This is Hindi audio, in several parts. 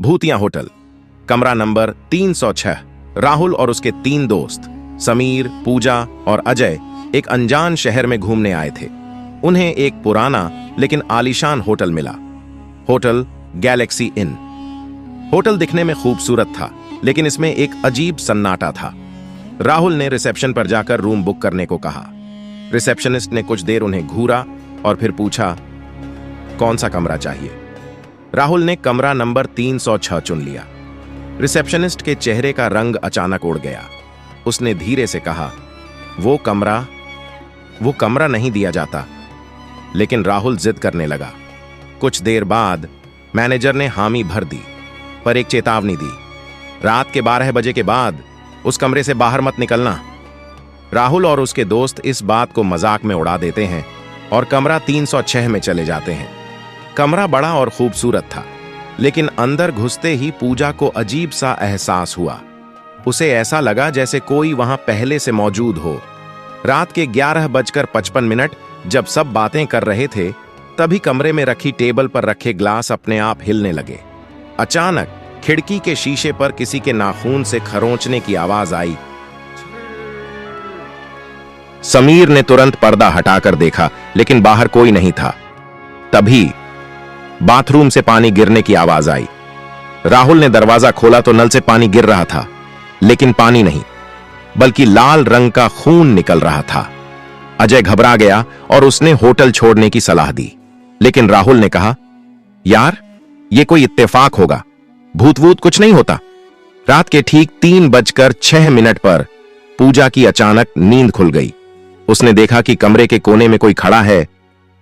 भूतिया होटल, कमरा नंबर 306। राहुल और उसके 3 दोस्त समीर, पूजा और अजय एक अनजान शहर में घूमने आए थे। उन्हें एक पुराना लेकिन आलीशान होटल मिला, होटल गैलेक्सी इन। होटल दिखने में खूबसूरत था, लेकिन इसमें एक अजीब सन्नाटा था। राहुल ने रिसेप्शन पर जाकर रूम बुक करने को कहा। रिसेप्शनिस्ट ने कुछ देर उन्हें घूरा और फिर पूछा, कौन सा कमरा चाहिए। राहुल ने कमरा नंबर 306 चुन लिया। रिसेप्शनिस्ट के चेहरे का रंग अचानक उड़ गया। उसने धीरे से कहा, वो कमरा नहीं दिया जाता। लेकिन राहुल जिद करने लगा। कुछ देर बाद मैनेजर ने हामी भर दी, पर एक चेतावनी दी, रात के 12 बजे के बाद उस कमरे से बाहर मत निकलना। राहुल और उसके दोस्त इस बात को मजाक में उड़ा देते हैं और कमरा 306 में चले जाते हैं। कमरा बड़ा और खूबसूरत था, लेकिन अंदर घुसते ही पूजा को अजीब सा एहसास हुआ। उसे ऐसा लगा जैसे कोई वहां पहले से मौजूद हो। रात के 11:55 जब सब बातें कर रहे थे, तभी कमरे में रखी टेबल पर रखे ग्लास अपने आप हिलने लगे। अचानक खिड़की के शीशे पर किसी के नाखून से खरोंचने की आवाज आई। समीर ने तुरंत पर्दा हटाकर देखा, लेकिन बाहर कोई नहीं था। तभी बाथरूम से पानी गिरने की आवाज आई। राहुल ने दरवाजा खोला तो नल से पानी गिर रहा था, लेकिन पानी नहीं, बल्कि लाल रंग का खून निकल रहा था। अजय घबरा गया और उसने होटल छोड़ने की सलाह दी, लेकिन राहुल ने कहा, यार, यह कोई इत्तेफाक होगा, भूत वूत कुछ नहीं होता। रात के ठीक 3:06 पर पूजा की अचानक नींद खुल गई। उसने देखा कि कमरे के कोने में कोई खड़ा है।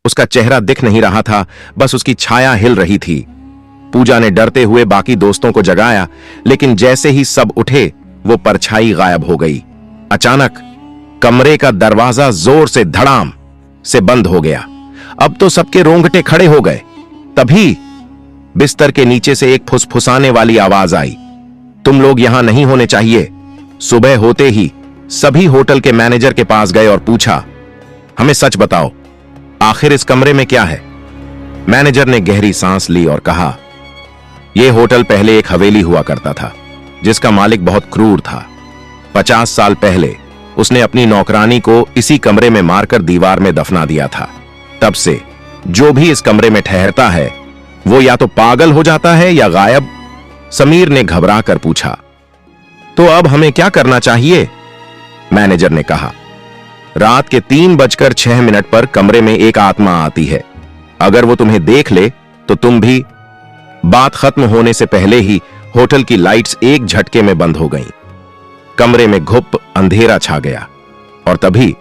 उसका चेहरा दिख नहीं रहा था, बस उसकी छाया हिल रही थी। पूजा ने डरते हुए बाकी दोस्तों को जगाया, लेकिन जैसे ही सब उठे, वो परछाई गायब हो गई। अचानक कमरे का दरवाजा जोर से धड़ाम से बंद हो गया। अब तो सबके रोंगटे खड़े हो गए। तभी बिस्तर के नीचे से एक फुसफुसाने वाली आवाज आई, तुम लोग यहां नहीं होने चाहिए। सुबह होते ही सभी होटल के मैनेजर के पास गए और पूछा, हमें सच बताओ, आखिर इस कमरे में क्या है। मैनेजर ने गहरी सांस ली और कहा, यह होटल पहले एक हवेली हुआ करता था, जिसका मालिक बहुत क्रूर था। 50 साल पहले उसने अपनी नौकरानी को इसी कमरे में मारकर दीवार में दफना दिया था। तब से जो भी इस कमरे में ठहरता है, वो या तो पागल हो जाता है या गायब। समीर ने घबरा कर पूछा, तो अब हमें क्या करना चाहिए। मैनेजर ने कहा, रात के 3:06 पर कमरे में एक आत्मा आती है। अगर वो तुम्हें देख ले तो तुम भी। बात खत्म होने से पहले ही होटल की लाइट्स एक झटके में बंद हो गईं। कमरे में घुप अंधेरा छा गया और तभी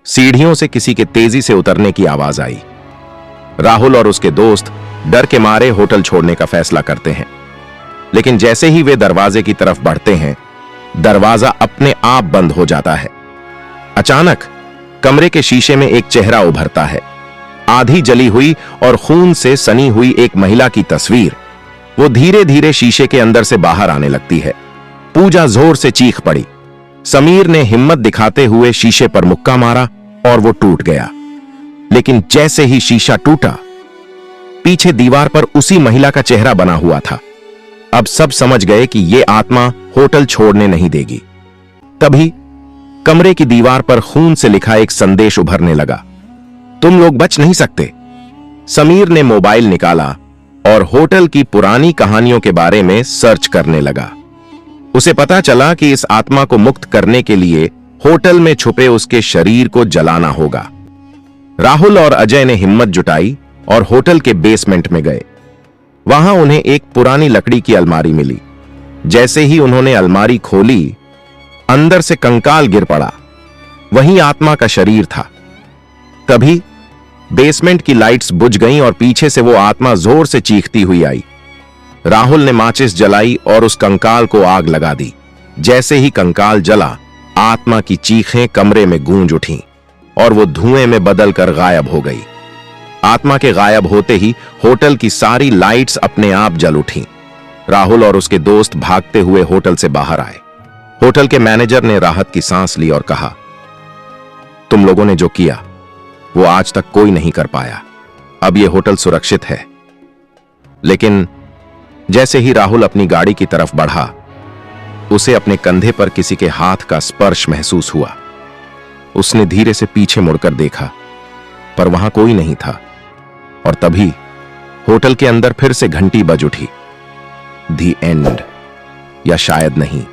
सीढ़ियों से किसी के तेजी से उतरने की आवाज आई। राहुल और उसके दोस्त डर के मारे होटल छोड़ने का फैसला करते हैं, लेकिन जैसे ही वे दरवाजे की तरफ बढ़ते हैं, दरवाजा अपने आप बंद हो जाता है। अचानक कमरे के शीशे में एक चेहरा उभरता है, आधी जली हुई और खून से सनी हुई एक महिला की तस्वीर। वो धीरे धीरे शीशे के अंदर से बाहर आने लगती है। पूजा जोर से चीख पड़ी। समीर ने हिम्मत दिखाते हुए शीशे पर मुक्का मारा और वो टूट गया। लेकिन जैसे ही शीशा टूटा, पीछे दीवार पर उसी महिला का चेहरा बना हुआ था। अब सब समझ गए कि ये आत्मा होटल छोड़ने नहीं देगी। तभी कमरे की दीवार पर खून से लिखा एक संदेश उभरने लगा, तुम लोग बच नहीं सकते। समीर ने मोबाइल निकाला और होटल की पुरानी कहानियों के बारे में सर्च करने लगा। उसे पता चला कि इस आत्मा को मुक्त करने के लिए होटल में छुपे उसके शरीर को जलाना होगा। राहुल और अजय ने हिम्मत जुटाई और होटल के बेसमेंट में गए। वहां उन्हें एक पुरानी लकड़ी की अलमारी मिली। जैसे ही उन्होंने अलमारी खोली, अंदर से कंकाल गिर पड़ा। वहीं आत्मा का शरीर था। तभी बेसमेंट की लाइट्स बुझ गईं और पीछे से वो आत्मा जोर से चीखती हुई आई। राहुल ने माचिस जलाई और उस कंकाल को आग लगा दी। जैसे ही कंकाल जला, आत्मा की चीखें कमरे में गूंज उठीं और वो धुएं में बदलकर गायब हो गई। आत्मा के गायब होते ही होटल की सारी लाइट्स अपने आप जल उठीं। राहुल और उसके दोस्त भागते हुए होटल से बाहर आए। होटल के मैनेजर ने राहत की सांस ली और कहा, तुम लोगों ने जो किया वो आज तक कोई नहीं कर पाया। अब यह होटल सुरक्षित है, लेकिन जैसे ही राहुल अपनी गाड़ी की तरफ बढ़ा, उसे अपने कंधे पर किसी के हाथ का स्पर्श महसूस हुआ। उसने धीरे से पीछे मुड़कर देखा, पर वहां कोई नहीं था। और तभी होटल के अंदर फिर से घंटी बज उठी। दी एंड, या शायद नहीं।